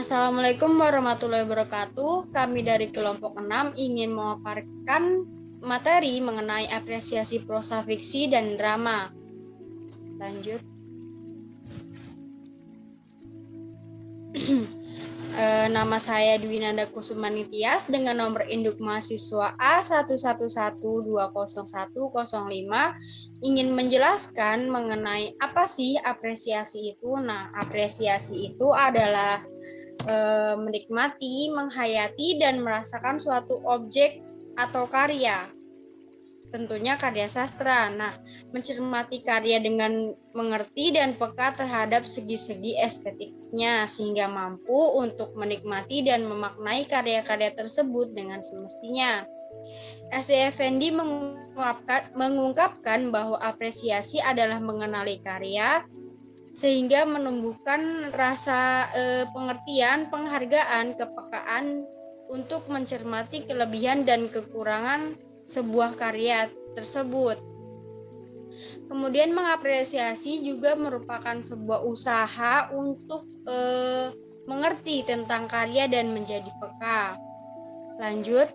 Assalamualaikum warahmatullahi wabarakatuh. Kami dari kelompok 6 ingin memaparkan materi mengenai apresiasi prosa fiksi dan drama. Lanjut. Nama saya Dwinanda Kusumani Tias dengan nomor induk mahasiswa A11120105 ingin menjelaskan mengenai apa sih apresiasi itu. Nah, apresiasi itu adalah menikmati, menghayati, dan merasakan suatu objek atau karya. Tentunya karya sastra. Nah, mencermati karya dengan mengerti dan peka terhadap segi-segi estetiknya sehingga mampu untuk menikmati dan memaknai karya-karya tersebut dengan semestinya. S.E. Effendi mengungkapkan bahwa apresiasi adalah mengenali karya sehingga menumbuhkan rasa pengertian, penghargaan, kepekaan untuk mencermati kelebihan dan kekurangan sebuah karya tersebut. Kemudian mengapresiasi juga merupakan sebuah usaha untuk mengerti tentang karya dan menjadi peka. Lanjut.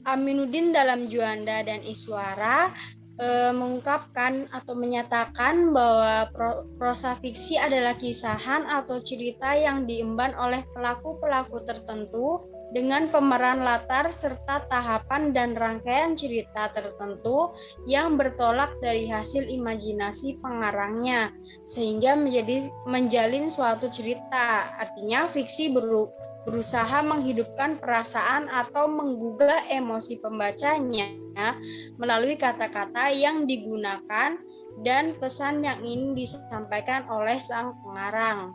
Aminuddin dalam Juanda dan Iswara mengungkapkan atau menyatakan bahwa prosa fiksi adalah kisahan atau cerita yang diemban oleh pelaku-pelaku tertentu dengan pemeran latar serta tahapan dan rangkaian cerita tertentu yang bertolak dari hasil imajinasi pengarangnya sehingga menjalin suatu cerita. Artinya fiksi berusaha menghidupkan perasaan atau menggugah emosi pembacanya melalui kata-kata yang digunakan dan pesan yang ingin disampaikan oleh sang pengarang.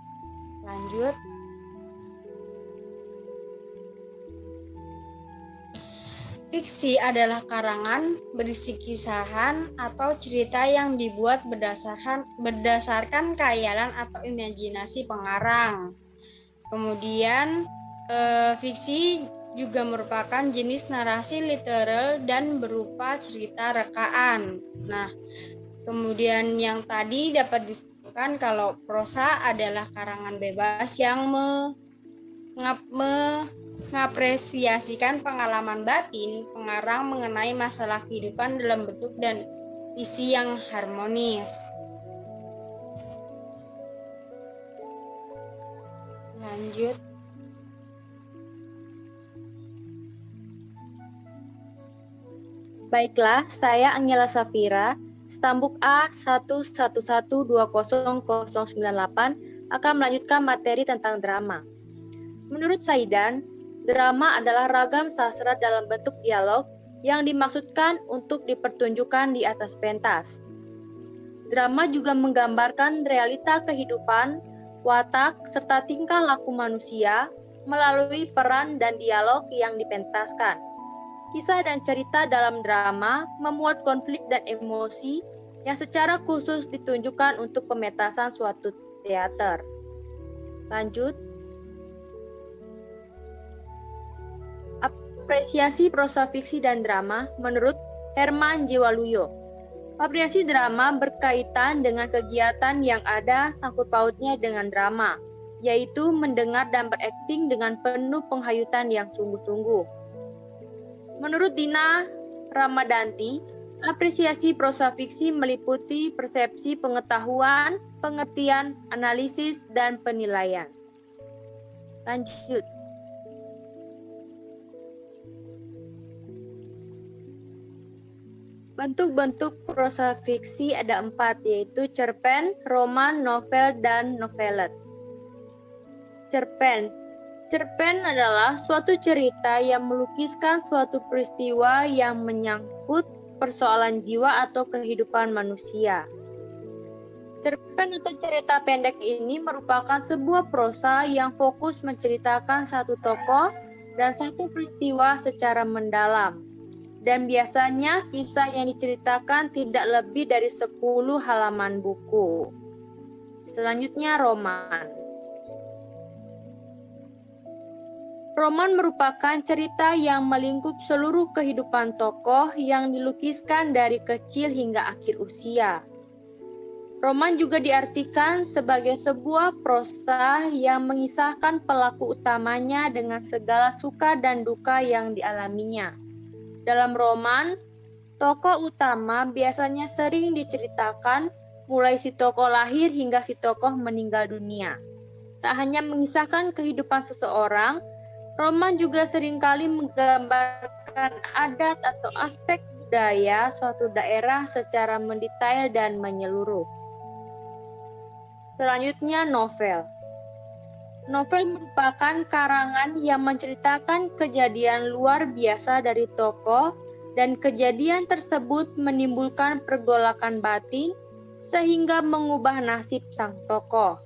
Lanjut. Fiksi adalah karangan berisi kisahan atau cerita yang dibuat berdasarkan khayalan atau imajinasi pengarang. Kemudian fiksi juga merupakan jenis narasi literal dan berupa cerita rekaan. Nah, kemudian yang tadi dapat disebutkan kalau prosa adalah karangan bebas yang mengapresiasikan pengalaman batin pengarang mengenai masalah kehidupan dalam bentuk dan isi yang harmonis. Lanjut. Baiklah, saya Angela Safira, stambuk A11120098 akan melanjutkan materi tentang drama. Menurut Saidan, drama adalah ragam sastra dalam bentuk dialog yang dimaksudkan untuk dipertunjukkan di atas pentas. Drama juga menggambarkan realita kehidupan, watak, serta tingkah laku manusia melalui peran dan dialog yang dipentaskan. Kisah dan cerita dalam drama memuat konflik dan emosi yang secara khusus ditunjukkan untuk pementasan suatu teater. Lanjut. Apresiasi prosa fiksi dan drama menurut Herman J. Waluyo. Apresiasi drama berkaitan dengan kegiatan yang ada sangkut pautnya dengan drama, yaitu mendengar dan berakting dengan penuh penghayutan yang sungguh-sungguh. Menurut Dina Ramadanti, apresiasi prosa fiksi meliputi persepsi pengetahuan, pengertian, analisis, dan penilaian. Lanjut. Bentuk-bentuk prosa fiksi ada 4, yaitu cerpen, roman, novel, dan novelet. Cerpen adalah suatu cerita yang melukiskan suatu peristiwa yang menyangkut persoalan jiwa atau kehidupan manusia. Cerpen atau cerita pendek ini merupakan sebuah prosa yang fokus menceritakan satu tokoh dan satu peristiwa secara mendalam. Dan biasanya kisah yang diceritakan tidak lebih dari 10 halaman buku. Selanjutnya roman. Roman merupakan cerita yang melingkup seluruh kehidupan tokoh yang dilukiskan dari kecil hingga akhir usia. Roman juga diartikan sebagai sebuah prosa yang mengisahkan pelaku utamanya dengan segala suka dan duka yang dialaminya. Dalam roman, tokoh utama biasanya sering diceritakan mulai si tokoh lahir hingga si tokoh meninggal dunia. Tak hanya mengisahkan kehidupan seseorang, roman juga seringkali menggambarkan adat atau aspek budaya suatu daerah secara mendetail dan menyeluruh. Selanjutnya, novel. Novel merupakan karangan yang menceritakan kejadian luar biasa dari tokoh, dan kejadian tersebut menimbulkan pergolakan batin sehingga mengubah nasib sang tokoh.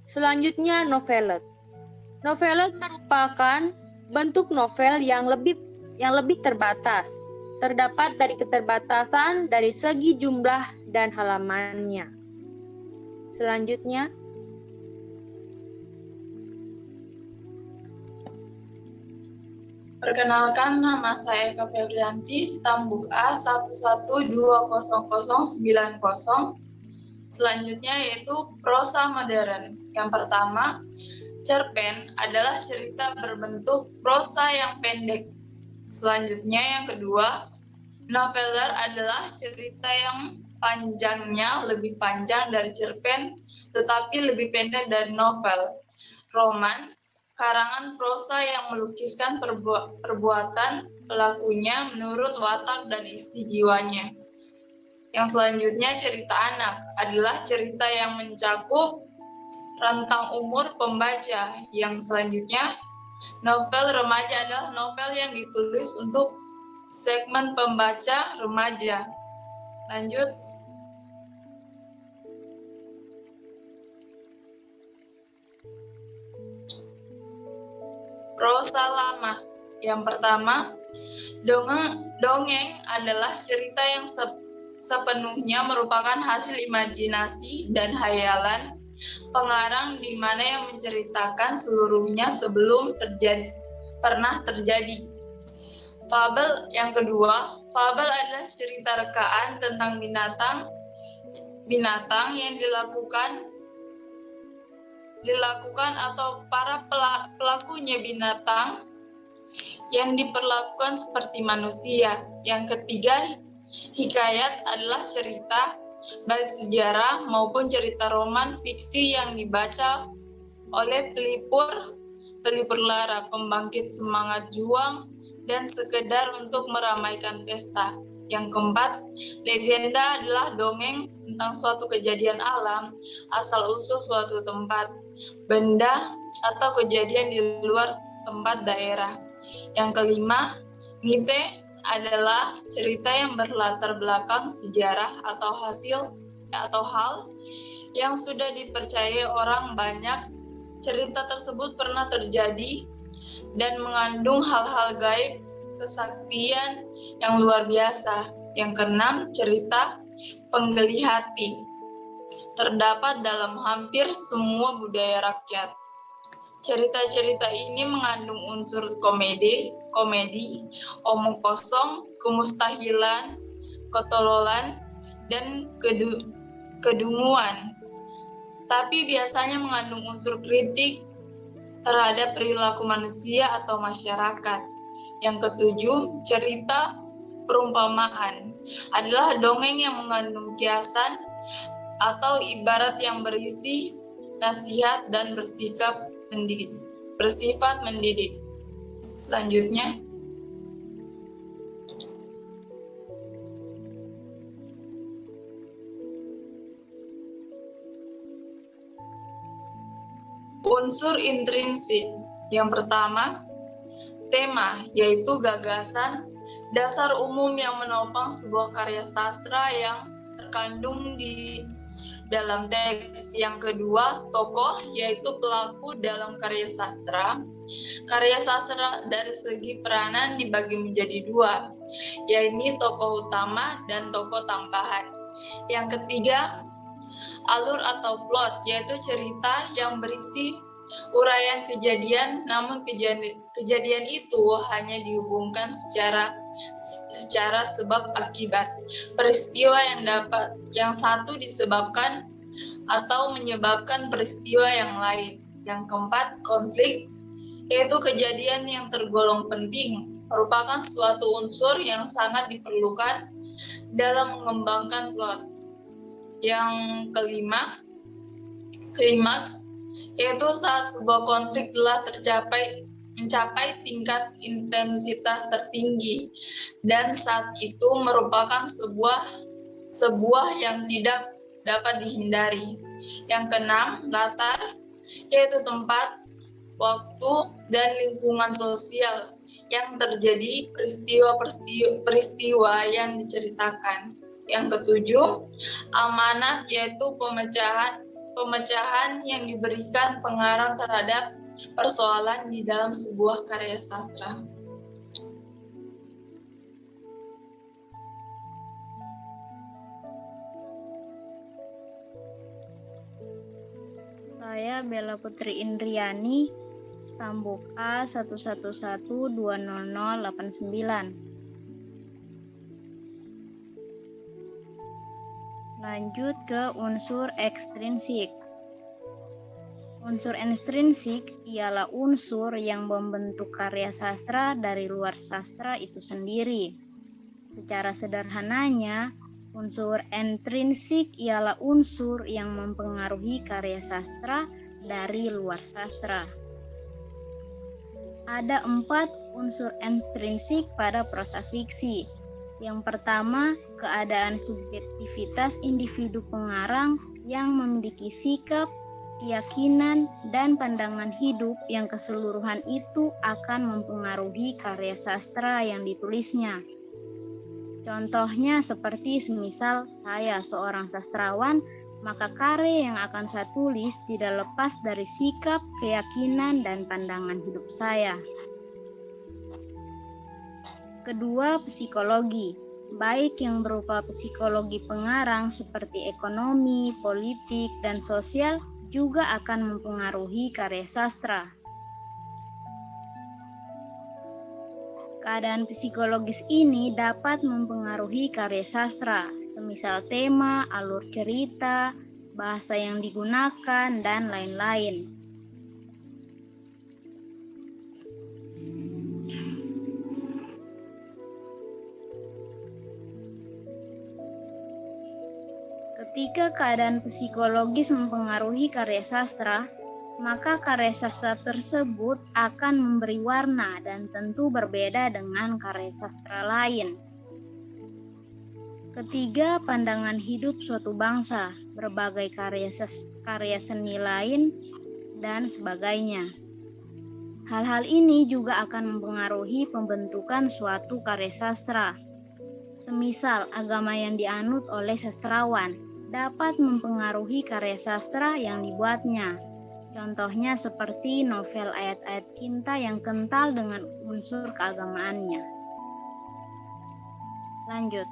Selanjutnya, novelet. Novelet merupakan bentuk novel yang lebih terbatas. Terdapat dari keterbatasan dari segi jumlah dan halamannya. Selanjutnya, perkenalkan, nama saya Eka Febrianti, stambuk A 1120090. Selanjutnya yaitu prosa modern. Yang pertama, cerpen adalah cerita berbentuk prosa yang pendek. Selanjutnya yang kedua, noveler adalah cerita yang panjangnya lebih panjang dari cerpen, tetapi lebih pendek dari novel. Roman, karangan prosa yang melukiskan perbuatan pelakunya menurut watak dan isi jiwanya. Yang selanjutnya, cerita anak adalah cerita yang mencakup rentang umur pembaca. Yang selanjutnya, novel remaja adalah novel yang ditulis untuk segmen pembaca remaja. Lanjut. Prosa lama. Yang pertama, dongeng adalah cerita yang sepenuhnya merupakan hasil imajinasi dan hayalan pengarang, di mana yang menceritakan seluruhnya sebelum pernah terjadi. Fabel yang kedua, fabel adalah cerita rekaan tentang binatang yang dilakukan atau para pelakunya binatang yang diperlakukan seperti manusia. Yang ketiga, hikayat adalah cerita baik sejarah maupun cerita roman fiksi yang dibaca oleh pelipur lara, pembangkit semangat juang, dan sekedar untuk meramaikan pesta. Yang keempat, legenda adalah dongeng tentang suatu kejadian alam, asal-usul suatu tempat, benda, atau kejadian di luar tempat daerah. Yang kelima, mite adalah cerita yang berlatar belakang sejarah atau hal yang sudah dipercayai orang banyak. Cerita tersebut pernah terjadi dan mengandung hal-hal gaib, kesaktian yang luar biasa. Yang keenam, cerita penggeli hati terdapat dalam hampir semua budaya rakyat. Cerita-cerita ini mengandung unsur komedi, omong kosong, kemustahilan, ketololan, dan kedunguan. Tapi biasanya mengandung unsur kritik terhadap perilaku manusia atau masyarakat. Yang ketujuh, cerita perumpamaan adalah dongeng yang mengandung kiasan atau ibarat yang berisi nasihat dan bersifat mendidik. Selanjutnya, unsur intrinsik. Yang pertama, tema, yaitu gagasan dasar umum yang menopang sebuah karya sastra yang terkandung di dalam teks. Yang kedua, tokoh, yaitu pelaku dalam karya sastra. Karya sastra dari segi peranan dibagi menjadi dua, yaitu tokoh utama dan tokoh tambahan. Yang ketiga, alur atau plot, yaitu cerita yang berisi uraian kejadian, namun kejadian itu hanya dihubungkan secara sebab akibat. Peristiwa yang satu disebabkan atau menyebabkan peristiwa yang lain. Yang keempat, konflik, yaitu kejadian yang tergolong penting, merupakan suatu unsur yang sangat diperlukan dalam mengembangkan plot. Yang kelima, klimaks, yaitu saat sebuah konflik telah mencapai tingkat intensitas tertinggi, dan saat itu merupakan sebuah yang tidak dapat dihindari. Yang keenam, latar, yaitu tempat, waktu, dan lingkungan sosial yang terjadi peristiwa yang diceritakan. Yang ketujuh, amanat, yaitu pemecahan yang diberikan pengarang terhadap persoalan di dalam sebuah karya sastra. Saya Bella Putri Indriani, Stambuk A 111200089. Lanjut ke unsur ekstrinsik. Unsur ekstrinsik ialah unsur yang membentuk karya sastra dari luar sastra itu sendiri. Secara sederhananya, unsur intrinsik ialah unsur yang mempengaruhi karya sastra dari luar sastra. Ada 4 unsur intrinsik pada prosa fiksi. Yang pertama, keadaan subjektivitas individu pengarang yang memiliki sikap, keyakinan, dan pandangan hidup yang keseluruhan itu akan mempengaruhi karya sastra yang ditulisnya. Contohnya seperti semisal saya seorang sastrawan, maka karya yang akan saya tulis tidak lepas dari sikap, keyakinan, dan pandangan hidup saya. Kedua, psikologi, baik yang berupa psikologi pengarang seperti ekonomi, politik, dan sosial juga akan mempengaruhi karya sastra. Keadaan psikologis ini dapat mempengaruhi karya sastra, semisal tema, alur cerita, bahasa yang digunakan, dan lain-lain. Ketika keadaan psikologis mempengaruhi karya sastra, maka karya sastra tersebut akan memberi warna dan tentu berbeda dengan karya sastra lain. Ketiga, pandangan hidup suatu bangsa, berbagai karya seni lain, dan sebagainya. Hal-hal ini juga akan mempengaruhi pembentukan suatu karya sastra. Semisal agama yang dianut oleh sastrawan dapat mempengaruhi karya sastra yang dibuatnya. Contohnya seperti novel ayat-ayat cinta yang kental dengan unsur keagamaannya. Lanjut.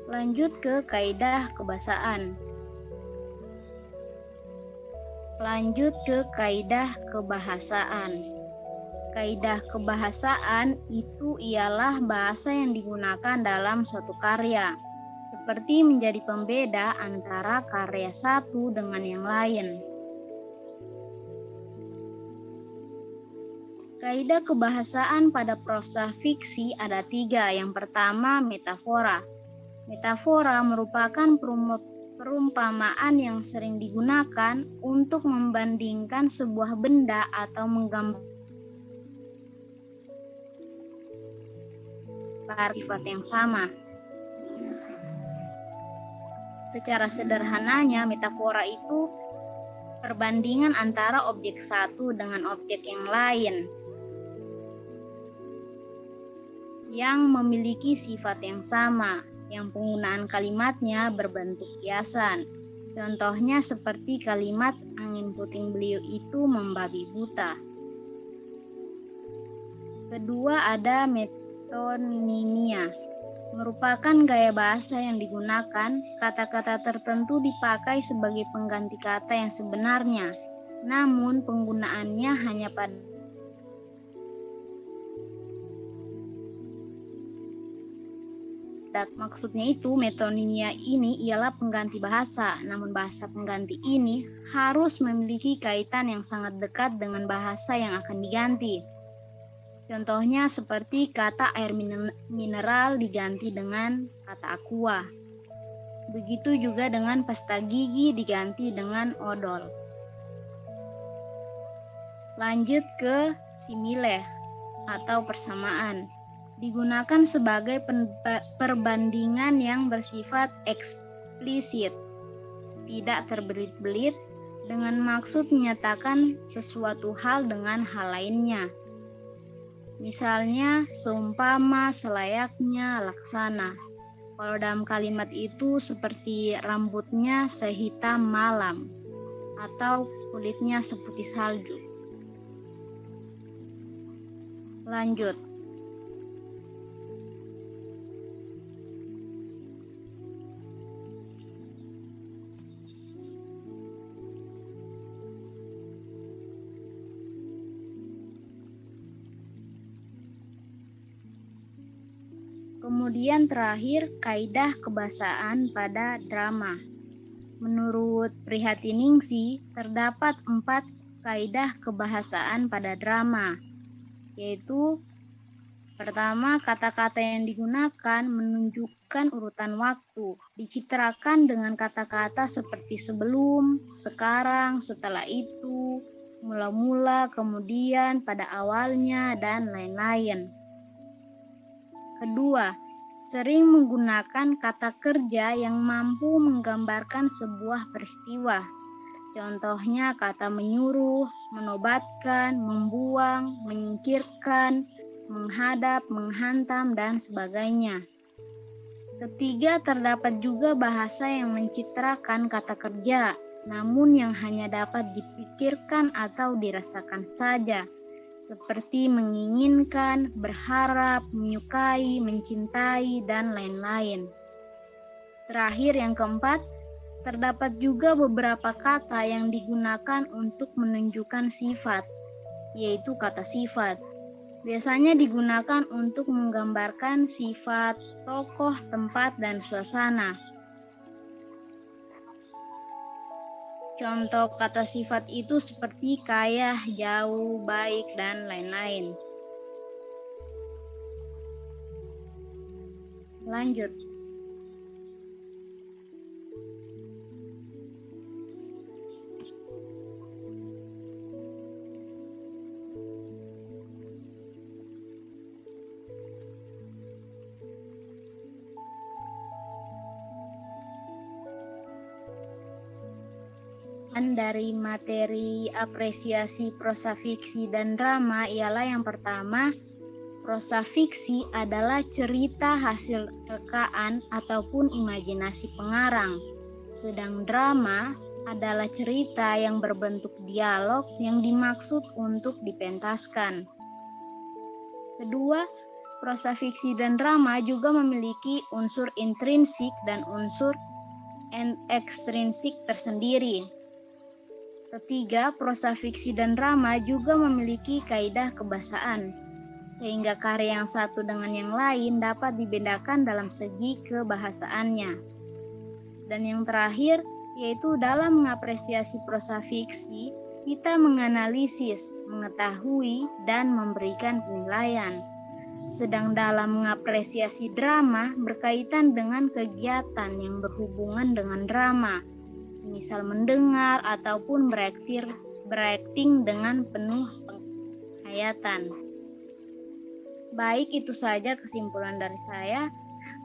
Lanjut ke kaidah kebahasaan. Lanjut ke kaidah kebahasaan. Kaidah kebahasaan itu ialah bahasa yang digunakan dalam suatu karya, seperti menjadi pembeda antara karya satu dengan yang lain. Kaidah kebahasaan pada prosa fiksi ada 3. Yang pertama, metafora. Metafora merupakan perumpamaan yang sering digunakan untuk membandingkan sebuah benda atau menggambarkan sifat yang sama. Secara sederhananya, metafora itu perbandingan antara objek satu dengan objek yang lain yang memiliki sifat yang sama, yang penggunaan kalimatnya berbentuk kiasan. Contohnya seperti kalimat angin puting beliung itu membabi buta. Kedua, ada metonimia. merupakan gaya bahasa yang digunakan, kata-kata tertentu dipakai sebagai pengganti kata yang sebenarnya, namun penggunaannya hanya pada maksudnya itu metonimia ini ialah pengganti bahasa, namun bahasa pengganti ini harus memiliki kaitan yang sangat dekat dengan bahasa yang akan diganti. Contohnya seperti kata air mineral diganti dengan kata aqua. Begitu juga dengan pasta gigi diganti dengan odol. Lanjut ke simile atau persamaan. Digunakan sebagai perbandingan yang bersifat eksplisit, tidak terbelit-belit, dengan maksud menyatakan sesuatu hal dengan hal lainnya. Misalnya, seumpama, selayaknya, laksana. Kalau dalam kalimat itu seperti rambutnya sehitam malam, atau kulitnya seputih salju. Lanjut. Kemudian terakhir, kaidah kebahasaan pada drama. Menurut Prihatiningsih, terdapat 4 kaidah kebahasaan pada drama, yaitu pertama, kata-kata yang digunakan menunjukkan urutan waktu, dicitrakan dengan kata-kata seperti sebelum, sekarang, setelah itu, mula-mula, kemudian, pada awalnya, dan lain-lain. Kedua, sering menggunakan kata kerja yang mampu menggambarkan sebuah peristiwa. Contohnya kata menyuruh, menobatkan, membuang, menyingkirkan, menghadap, menghantam, dan sebagainya. Ketiga, terdapat juga bahasa yang mencitrakan kata kerja, namun yang hanya dapat dipikirkan atau dirasakan saja, seperti menginginkan, berharap, menyukai, mencintai, dan lain-lain. Terakhir, yang keempat, terdapat juga beberapa kata yang digunakan untuk menunjukkan sifat, yaitu kata sifat. Biasanya digunakan untuk menggambarkan sifat, tokoh, tempat, dan suasana. Contoh kata sifat itu seperti kaya, jauh, baik, dan lain-lain. Lanjut. Dari materi apresiasi prosa fiksi dan drama ialah yang pertama, prosa fiksi adalah cerita hasil rekaan ataupun imajinasi pengarang, sedang drama adalah cerita yang berbentuk dialog yang dimaksud untuk dipentaskan. Kedua, prosa fiksi dan drama juga memiliki unsur intrinsik dan unsur ekstrinsik tersendiri. Ketiga, prosa fiksi dan drama juga memiliki kaidah kebahasaan, sehingga karya yang satu dengan yang lain dapat dibedakan dalam segi kebahasaannya. Dan yang terakhir, yaitu dalam mengapresiasi prosa fiksi, kita menganalisis, mengetahui, dan memberikan penilaian. Sedang dalam mengapresiasi drama berkaitan dengan kegiatan yang berhubungan dengan drama, misal mendengar ataupun berakting dengan penuh penghayatan. Baik, itu saja kesimpulan dari saya.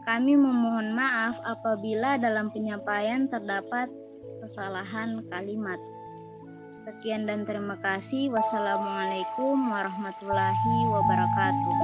Kami memohon maaf apabila dalam penyampaian terdapat kesalahan kalimat. Sekian dan terima kasih. Wassalamualaikum warahmatullahi wabarakatuh.